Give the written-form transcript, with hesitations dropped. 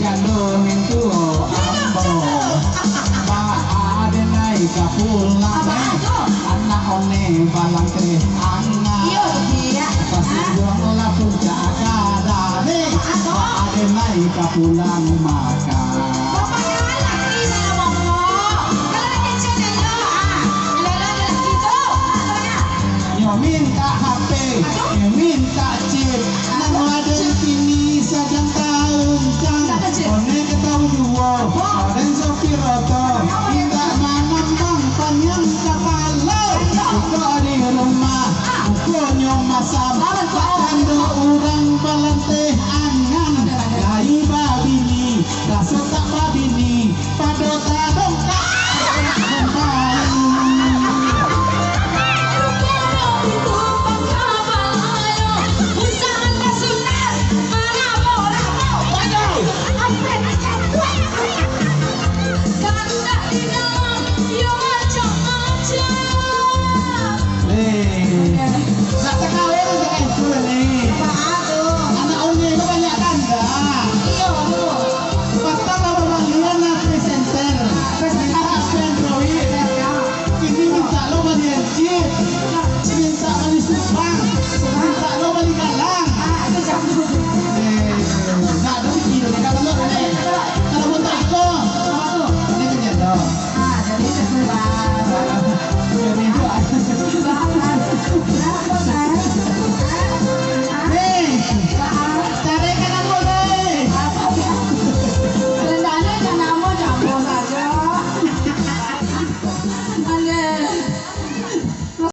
gandung itu ambo Pak ada naik kapulang anak one balang teh anak pasti buang lapun jaga dane Pak ada naik kapulang makan minta HP, minta chip, nang laden kini sedang tahun jang, one ketahu dua, dan sopir oto, minta manambang panjang kapalo, buka di rumah, bukunya masam, kando orang balante,